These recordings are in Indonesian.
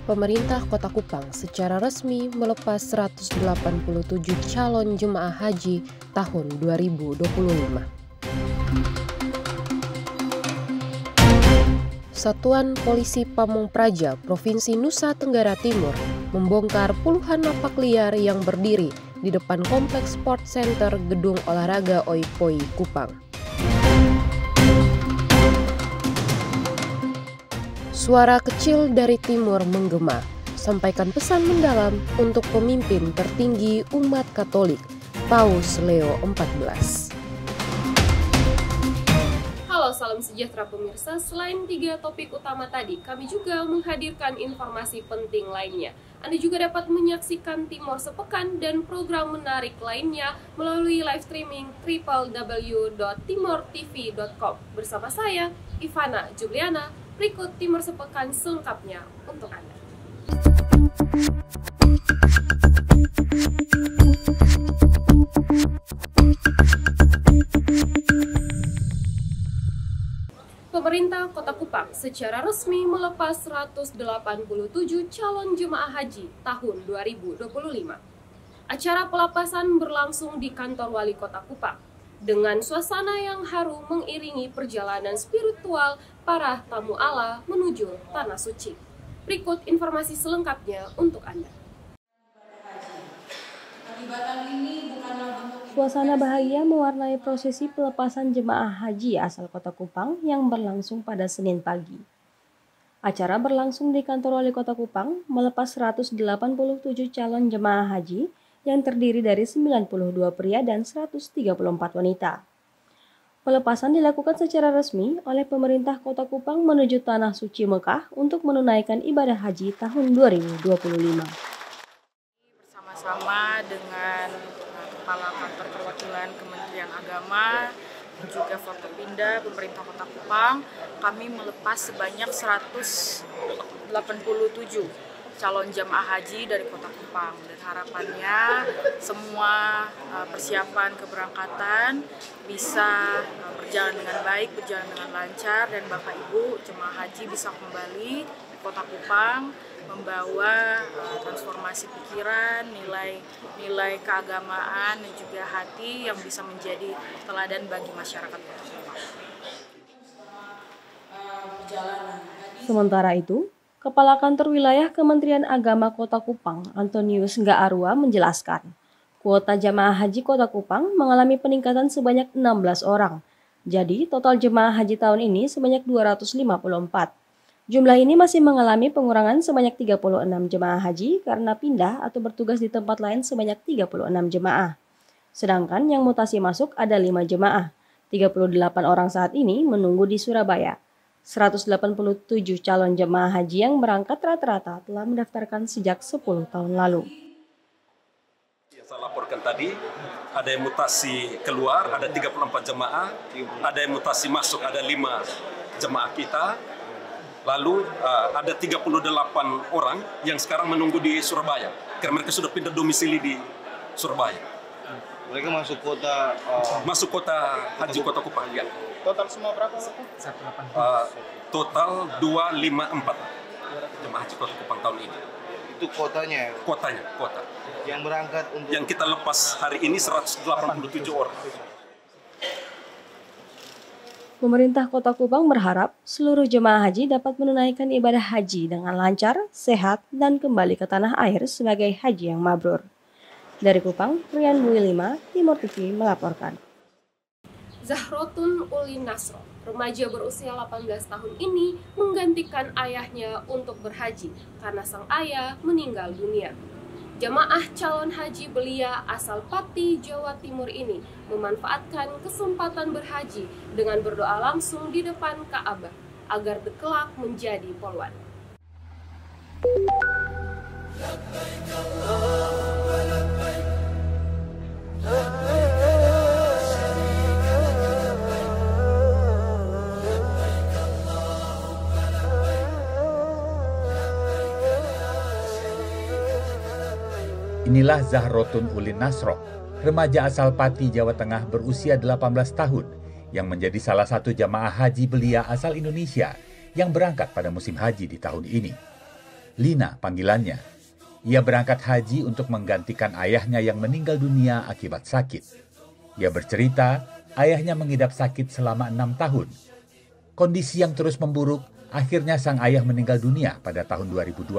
Pemerintah Kota Kupang secara resmi melepas 187 calon jemaah haji tahun 2025. Satuan Polisi Pamong Praja Provinsi Nusa Tenggara Timur membongkar puluhan lapak liar yang berdiri di depan Kompleks Sport Center Gedung Olahraga Oipoi Kupang. Suara kecil dari timur menggema, sampaikan pesan mendalam untuk pemimpin tertinggi umat Katolik, Paus Leo XIV. Halo, salam sejahtera pemirsa. Selain 3 topik utama tadi, kami juga menghadirkan informasi penting lainnya. Anda juga dapat menyaksikan Timor Sepekan dan program menarik lainnya melalui live streaming www.timortv.com. Bersama saya, Ivana Juliana. Berikut Timor Sepekan selengkapnya untuk Anda. Pemerintah Kota Kupang secara resmi melepas 187 calon jemaah haji tahun 2025. Acara pelepasan berlangsung di kantor Wali Kota Kupang dengan suasana yang haru mengiringi perjalanan spiritual para tamu Allah menuju Tanah Suci. Berikut informasi selengkapnya untuk Anda. Suasana bahagia mewarnai prosesi pelepasan jemaah haji asal Kota Kupang yang berlangsung pada Senin pagi. Acara berlangsung di kantor Wali Kota Kupang melepas 187 calon jemaah haji yang terdiri dari 92 pria dan 134 wanita. Pelepasan dilakukan secara resmi oleh pemerintah Kota Kupang menuju Tanah Suci Mekah untuk menunaikan ibadah haji tahun 2025. Bersama-sama dengan Kepala Kantor Perwakilan Kementerian Agama dan juga Forkopimda pemerintah Kota Kupang, kami melepas sebanyak 187 calon jamaah haji dari Kota Kupang, dan harapannya semua persiapan keberangkatan bisa berjalan dengan baik, berjalan dengan lancar, dan Bapak Ibu jemaah haji bisa kembali di Kota Kupang membawa transformasi pikiran, nilai keagamaan dan juga hati yang bisa menjadi teladan bagi masyarakat Kota Kupang. Sementara itu, Kepala Kantor Wilayah Kementerian Agama Kota Kupang, Antonius Nggaarua menjelaskan, kuota jemaah haji Kota Kupang mengalami peningkatan sebanyak 16 orang. Jadi, total jemaah haji tahun ini sebanyak 254. Jumlah ini masih mengalami pengurangan sebanyak 36 jemaah haji karena pindah atau bertugas di tempat lain sebanyak 36 jemaah. Sedangkan yang mutasi masuk ada 5 jemaah. 38 orang saat ini menunggu di Surabaya. 187 calon jemaah haji yang berangkat rata-rata telah mendaftarkan sejak 10 tahun lalu. Yang saya laporkan tadi, ada yang mutasi keluar, ada 34 jemaah, ada yang mutasi masuk, ada 5 jemaah kita, lalu ada 38 orang yang sekarang menunggu di Surabaya, karena mereka sudah pindah domisili di Surabaya. Mereka masuk kota haji Kota Kupang, ya. Total semua berapa? Total 254 jemaah haji Kota Kupang tahun ini. Itu kotanya? Kota. Yang berangkat untuk... Yang kita lepas hari ini 187 orang. Pemerintah Kota Kupang berharap seluruh jemaah haji dapat menunaikan ibadah haji dengan lancar, sehat, dan kembali ke tanah air sebagai haji yang mabrur. Dari Kupang, Rian Bui 5, Timor TV melaporkan. Zahrotun Ulin Nasro, remaja berusia 18 tahun ini menggantikan ayahnya untuk berhaji karena sang ayah meninggal dunia. Jamaah calon haji belia asal Pati, Jawa Timur ini memanfaatkan kesempatan berhaji dengan berdoa langsung di depan Ka'bah agar kelak menjadi poluan. Inilah Zahrotun Ulin Nasro, remaja asal Pati, Jawa Tengah berusia 18 tahun yang menjadi salah satu jamaah haji belia asal Indonesia yang berangkat pada musim haji di tahun ini. Lina panggilannya. Ia berangkat haji untuk menggantikan ayahnya yang meninggal dunia akibat sakit. Ia bercerita, ayahnya mengidap sakit selama 6 tahun. Kondisi yang terus memburuk, akhirnya sang ayah meninggal dunia pada tahun 2020.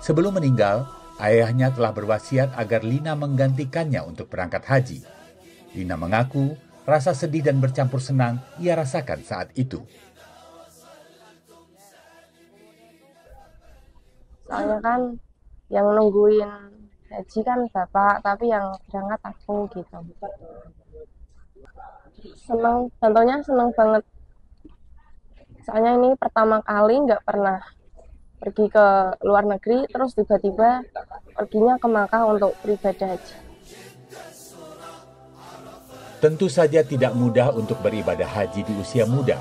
Sebelum meninggal, ayahnya telah berwasiat agar Lina menggantikannya untuk berangkat haji. Lina mengaku rasa sedih dan bercampur senang ia rasakan saat itu. Soalnya kan yang nungguin haji kan bapak, tapi yang berangkat aku gitu. Senang, contohnya senang banget. Soalnya ini pertama kali nggak pernah pergi ke luar negeri, terus tiba-tiba perginya ke Makkah untuk beribadah haji. Tentu saja tidak mudah untuk beribadah haji di usia muda.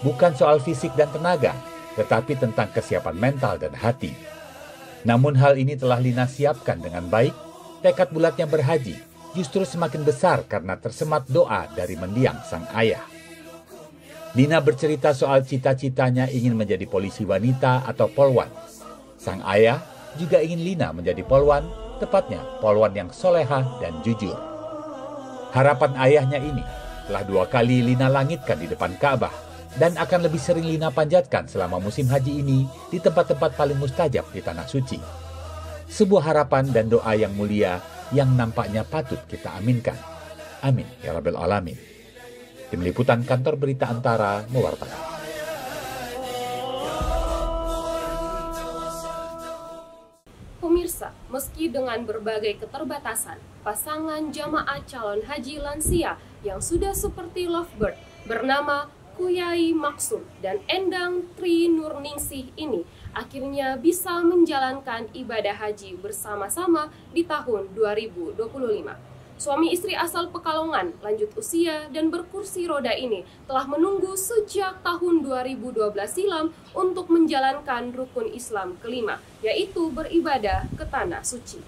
Bukan soal fisik dan tenaga, tetapi tentang kesiapan mental dan hati. Namun hal ini telah Lina siapkan dengan baik. Tekad bulatnya berhaji justru semakin besar karena tersemat doa dari mendiang sang ayah. Lina bercerita soal cita-citanya ingin menjadi polisi wanita atau polwan. Sang ayah juga ingin Lina menjadi polwan, tepatnya polwan yang solehah dan jujur. Harapan ayahnya ini telah 2 kali Lina langitkan di depan Ka'bah dan akan lebih sering Lina panjatkan selama musim haji ini di tempat-tempat paling mustajab di Tanah Suci. Sebuah harapan dan doa yang mulia yang nampaknya patut kita aminkan. Amin ya Rabbal Alamin. Tim Liputan Kantor Berita Antara mewartakan. Pemirsa, meski dengan berbagai keterbatasan, pasangan jamaah calon haji lansia yang sudah seperti lovebird bernama Kuyai Maksum dan Endang Tri Nurningsih ini akhirnya bisa menjalankan ibadah haji bersama-sama di tahun 2025. Suami istri asal Pekalongan, lanjut usia dan berkursi roda ini telah menunggu sejak tahun 2012 silam untuk menjalankan rukun Islam kelima, yaitu beribadah ke Tanah Suci.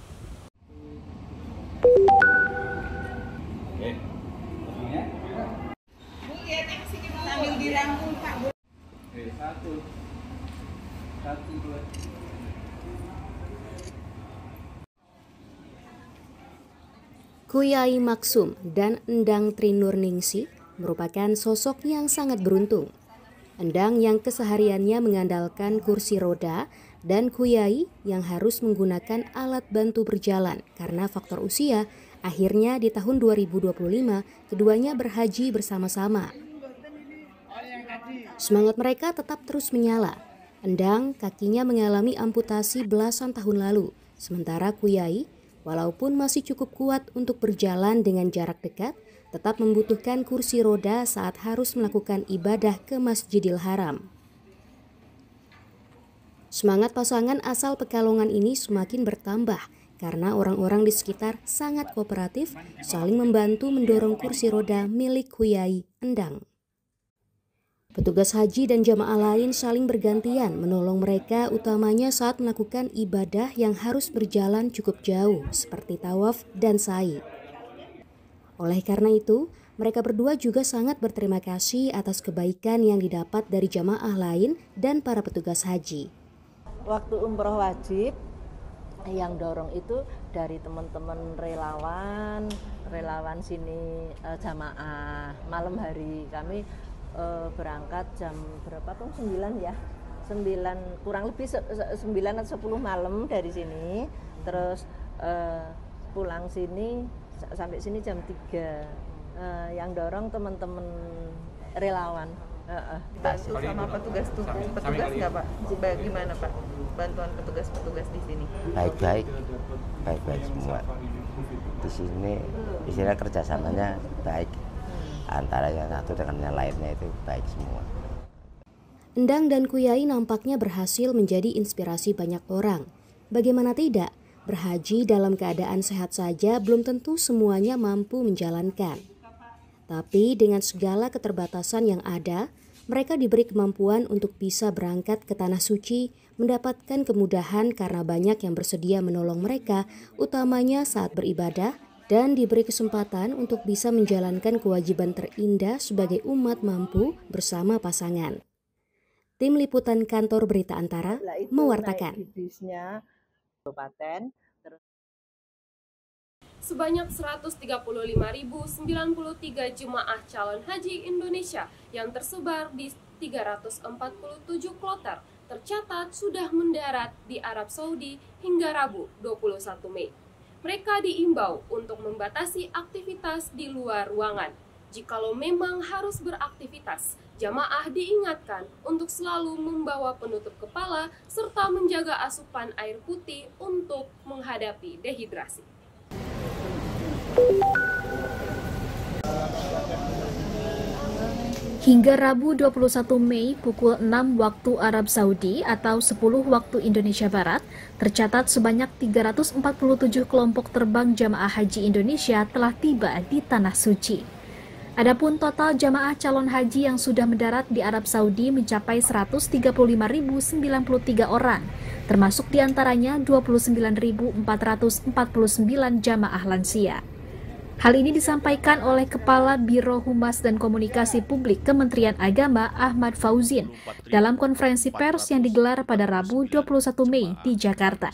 Sambil dirangkul Pak. Satu, dua. Kuyai Maksum dan Endang Tri Nurningsih merupakan sosok yang sangat beruntung. Endang yang kesehariannya mengandalkan kursi roda dan Kuyai yang harus menggunakan alat bantu berjalan karena faktor usia, akhirnya di tahun 2025 keduanya berhaji bersama-sama. Semangat mereka tetap terus menyala. Endang kakinya mengalami amputasi belasan tahun lalu, sementara Kuyai walaupun masih cukup kuat untuk berjalan dengan jarak dekat, tetap membutuhkan kursi roda saat harus melakukan ibadah ke Masjidil Haram. Semangat pasangan asal Pekalongan ini semakin bertambah karena orang-orang di sekitar sangat kooperatif, saling membantu mendorong kursi roda milik Kuyai Endang. Petugas haji dan jamaah lain saling bergantian menolong mereka, utamanya saat melakukan ibadah yang harus berjalan cukup jauh seperti tawaf dan sa'i. Oleh karena itu, mereka berdua juga sangat berterima kasih atas kebaikan yang didapat dari jamaah lain dan para petugas haji. Waktu umroh wajib, yang dorong itu dari teman-teman relawan sini jamaah. Malam hari kami berangkat jam berapa tuh? 9 ya. 9 kurang lebih 9 atau 10 malam dari sini. Terus pulang sini sampai sini jam 3. Yang dorong teman-teman relawan. Bantu sama petugas nggak Pak? Bagaimana Pak bantuan petugas di sini? Baik-baik semua. Di sini istilah kerjasamanya baik. Antara yang satu dengan yang lainnya itu baik semua. Endang dan Kuyai nampaknya berhasil menjadi inspirasi banyak orang. Bagaimana tidak, berhaji dalam keadaan sehat saja belum tentu semuanya mampu menjalankan. Tapi dengan segala keterbatasan yang ada, mereka diberi kemampuan untuk bisa berangkat ke Tanah Suci, mendapatkan kemudahan karena banyak yang bersedia menolong mereka, utamanya saat beribadah dan diberi kesempatan untuk bisa menjalankan kewajiban terindah sebagai umat mampu bersama pasangan. Tim Liputan Kantor Berita Antara mewartakan. Sebanyak 135.093 jemaah calon haji Indonesia yang tersebar di 347 kloter tercatat sudah mendarat di Arab Saudi hingga Rabu 21 Mei. Mereka diimbau untuk membatasi aktivitas di luar ruangan. Jikalau memang harus beraktivitas, jamaah diingatkan untuk selalu membawa penutup kepala serta menjaga asupan air putih untuk menghadapi dehidrasi. Hingga Rabu 21 Mei pukul 6 waktu Arab Saudi atau 10 waktu Indonesia Barat, tercatat sebanyak 347 kelompok terbang jamaah haji Indonesia telah tiba di Tanah Suci. Adapun total jamaah calon haji yang sudah mendarat di Arab Saudi mencapai 135.093 orang, termasuk diantaranya 29.449 jamaah lansia. Hal ini disampaikan oleh Kepala Biro Humas dan Komunikasi Publik Kementerian Agama Ahmad Fauzin dalam konferensi pers yang digelar pada Rabu 21 Mei di Jakarta.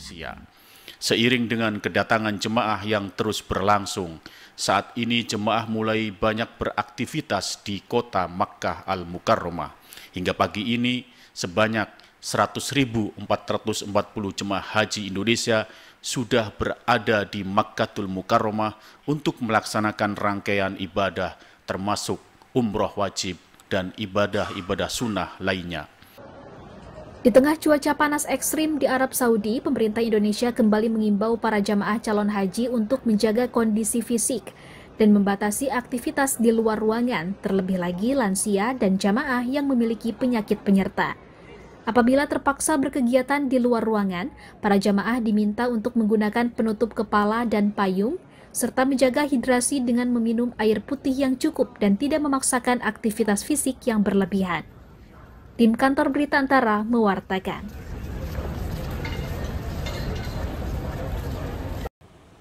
Seiring dengan kedatangan jemaah yang terus berlangsung, saat ini jemaah mulai banyak beraktivitas di kota Makkah Al-Mukarramah. Hingga pagi ini sebanyak 100.440 jemaah haji Indonesia sudah berada di Makkatul Mukarramah untuk melaksanakan rangkaian ibadah termasuk umroh wajib dan ibadah-ibadah sunnah lainnya. Di tengah cuaca panas ekstrim di Arab Saudi, pemerintah Indonesia kembali mengimbau para jamaah calon haji untuk menjaga kondisi fisik dan membatasi aktivitas di luar ruangan, terlebih lagi lansia dan jamaah yang memiliki penyakit penyerta. Apabila terpaksa berkegiatan di luar ruangan, para jamaah diminta untuk menggunakan penutup kepala dan payung, serta menjaga hidrasi dengan meminum air putih yang cukup dan tidak memaksakan aktivitas fisik yang berlebihan. Tim Kantor Berita Antara mewartakan.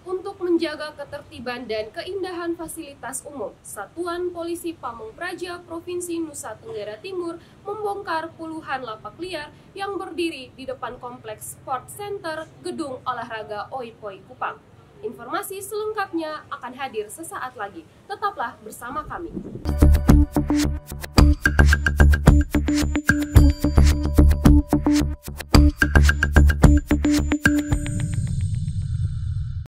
Untuk menjaga ketertiban dan keindahan fasilitas umum, Satuan Polisi Pamong Praja Provinsi Nusa Tenggara Timur membongkar puluhan lapak liar yang berdiri di depan Kompleks Sport Center Gedung Olahraga Oipoi Kupang. Informasi selengkapnya akan hadir sesaat lagi. Tetaplah bersama kami.